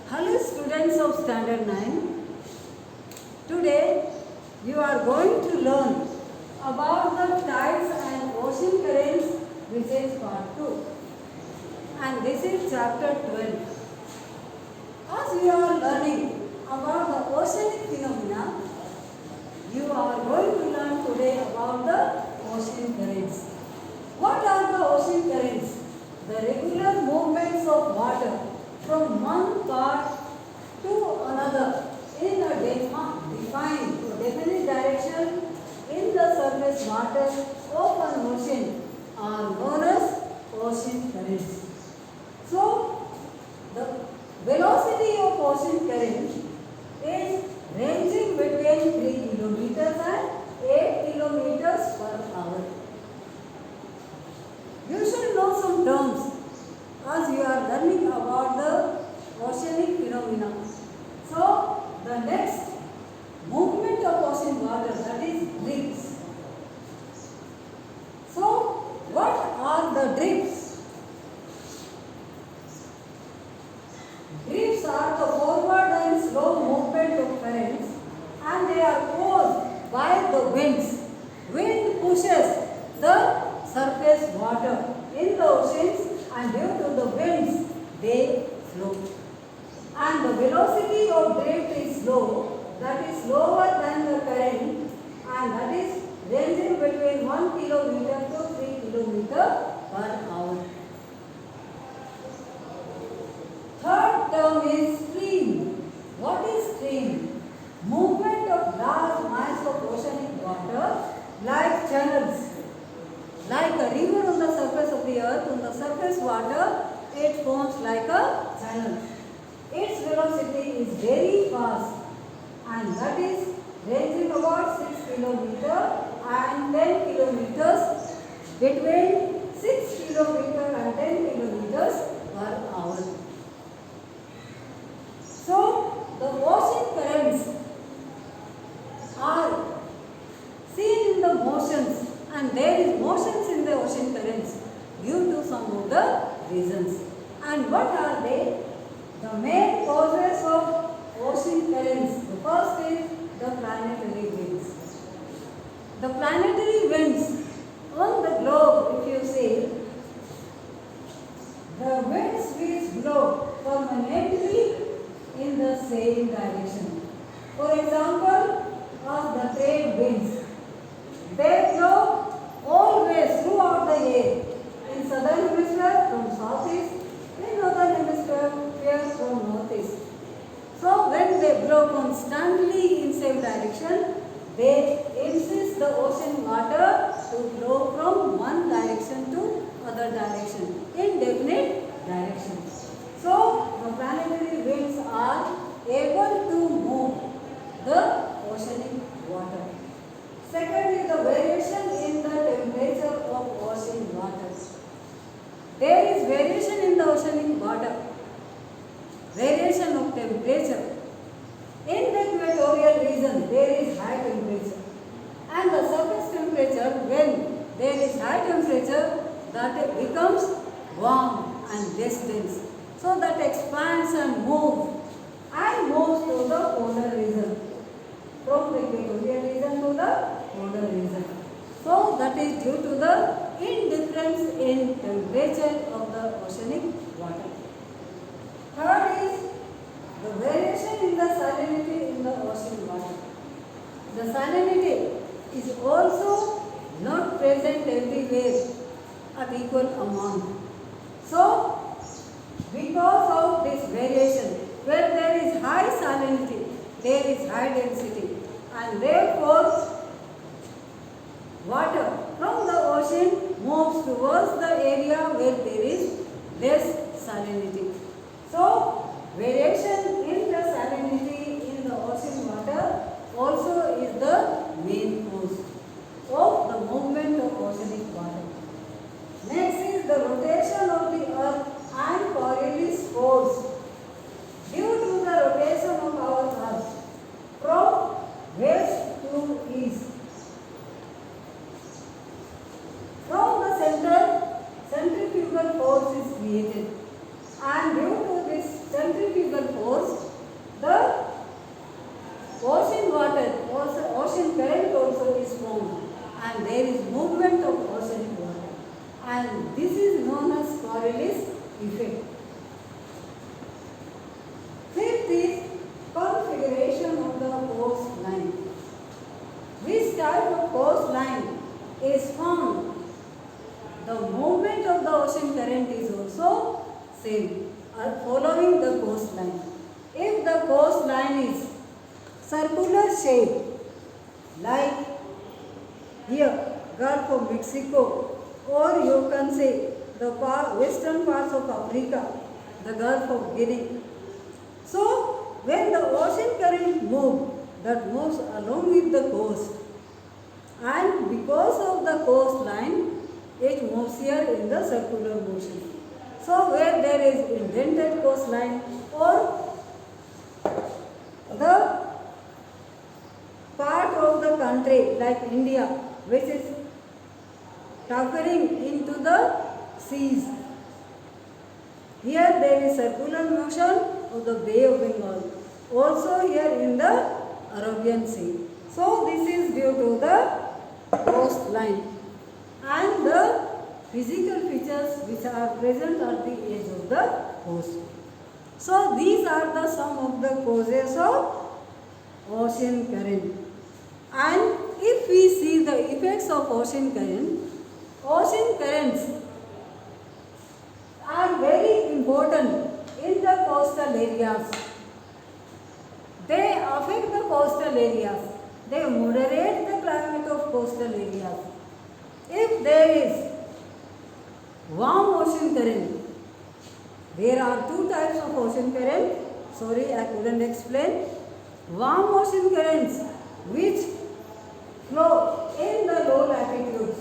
Hello students of Standard 9. Today you are going to learn about the tides and ocean currents, which is part 2. And this is chapter 12. As you are learning about the oceanic phenomena, you are going to learn today about the ocean currents. What are the ocean currents? The regular movements of water from one part to another in a defined definite direction in the surface water of an ocean are known as ocean currents. So, the velocity of ocean current is ranging between 3 kilometers and 8 kilometers per hour. You should know some terms as you are learning about the oceanic phenomena. So, the next movement of ocean water, that is drifts. So, what are the drifts? Drifts are the forward and slow movement of currents, and they are caused by the winds. Wind pushes the surface water in the oceans, and due to the winds they float. And the velocity of drift is slow, that is slower than the current, and that is ranging between 1 kilometer to 3 kilometer per hour. Third term is stream. What is stream? Movement of large masses of oceanic water like channels. Like a river on the surface of the earth, on the surface water, it forms like a channel. Its velocity is very fast, and that is ranging about 6 kilometers and 10 kilometers, between 6 kilometers and 10 kilometers per hour. So, the ocean currents are seen in the motions, and there is motions in the ocean currents due to some of the reasons. And what are they? The main causes of ocean currents. The first is the planetary winds. The planetary winds on the globe, if you see, the winds which blow permanently in the same direction. For example, the trade winds. They blow always throughout the year. In southern hemisphere from southeast, in northern hemisphere from northeast. So when they blow constantly in same direction, they insist the ocean water to flow from one direction to other direction, in definite direction. So the planetary winds are able to move the oceanic water. Second is the variation in the temperature of ocean water. There is variation in the oceanic water. Variation of temperature. In the equatorial region, there is high temperature. And the surface temperature, when there is high temperature, that becomes warm and less dense. So that expands and moves to the polar region. From the equatorial region to the polar region. So that is due to the indifference in temperature of the oceanic water. Third is the variation in the salinity in the ocean water. The salinity is also not present everywhere at equal amount. So, because of this variation, where there is high salinity, there is high density, and therefore water from the ocean moves towards the area where there is less salinity. So, variation in the salinity in the ocean water also is the main cause of the movement of oceanic water. Next is the rotation of the earth and Coriolis force. Due to the rotation of our earth from west to east, from the center, centrifugal force is created, and due to this centrifugal centrifugal force, the ocean water, also ocean current also is formed, and there is movement of ocean water, and this is known as Coriolis effect. Fifth is configuration of the coastline. Which type of coastline is formed? The movement of the ocean current is also same, following the coastline. If the coastline is circular shape, like here, Gulf of Mexico, or you can say the western parts of Africa, the Gulf of Guinea. So, when the ocean current moves, that moves along with the coast, and because of the coastline, it moves here in the circular motion. So, where there is indented coastline or the part of the country like India which is tapering into the seas, here there is circular motion of the Bay of Bengal, also here in the Arabian Sea. So, this is due to the coastline and the physical features which are present at the edge of the coast. So, these are the some of the causes of ocean current. And if we see the effects of ocean currents are very important in the coastal areas. They affect the coastal areas. They moderate the climate of coastal areas. If there is warm ocean current, there are two types of ocean current. Sorry, I couldn't explain. Warm ocean currents which flow in the low latitudes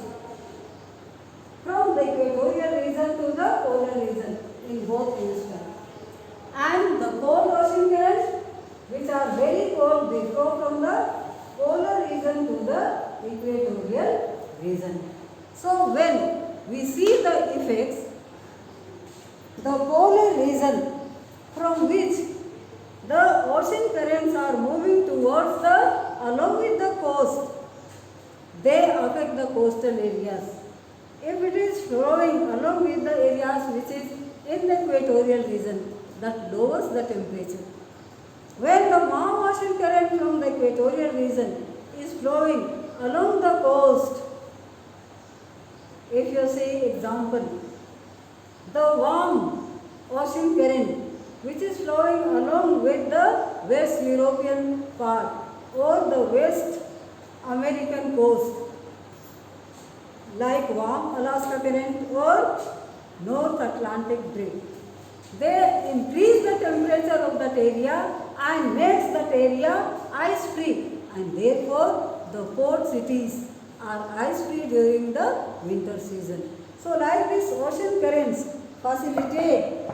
from the equatorial region to the polar region in both hemispheres. And the cold ocean currents which are very cold, they flow from the polar region to the equatorial region. So, when we see the effects, the polar region from which the ocean currents are moving towards along with the coast, they affect the coastal areas. If it is flowing along with the areas which is in the equatorial region, that lowers the temperature. When the warm ocean current from the equatorial region is flowing along the coast, if you see example, the warm ocean current which is flowing along with the West European part or the West American coast, like warm Alaska current or North Atlantic drift, they increase the temperature of that area and makes that area ice free, and therefore the port cities are ice free during the winter season. So, like this, ocean currents facilitate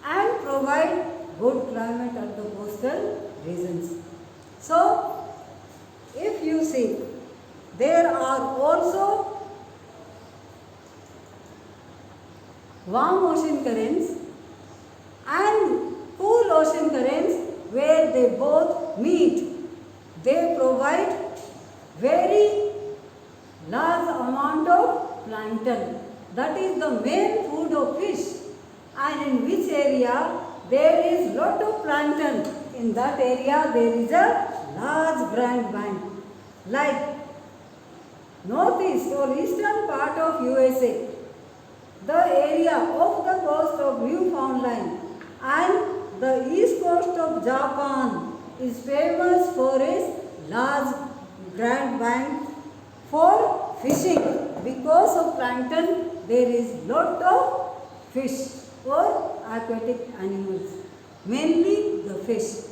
and provide good climate at the coastal regions. So, if you see, there are also warm ocean currents and cool ocean currents where they both meet. They provide very large amount of plankton, that is the main food of fish, and in which area there is lot of plankton, in that area there is a large Grand Bank, like northeast or eastern part of USA, the area of the coast of Newfoundland and the east coast of Japan is famous for its large Grand Bank for fishing. Because of plankton, there is lot of fish or aquatic animals, mainly the fish.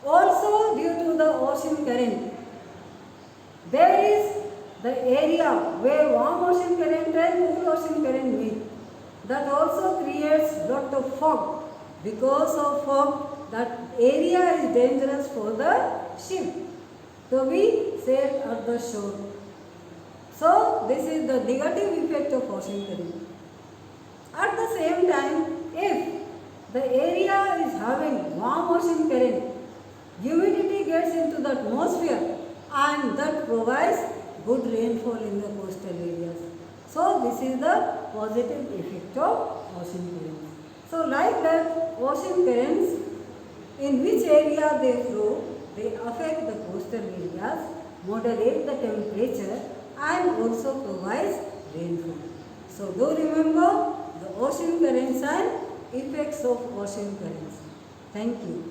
Also, due to the ocean current, there is the area where warm ocean current and cool ocean current meet. That also creates lot of fog. Because of fog, that area is dangerous for the ship to be sailed at the shore. So, this is the negative effect of ocean current. At the same time, if the area ocean current, humidity gets into the atmosphere and that provides good rainfall in the coastal areas. So this is the positive effect of ocean currents. So like that, ocean currents, in which area they flow, they affect the coastal areas, moderate the temperature and also provides rainfall. So do remember the ocean currents and effects of ocean currents. Thank you.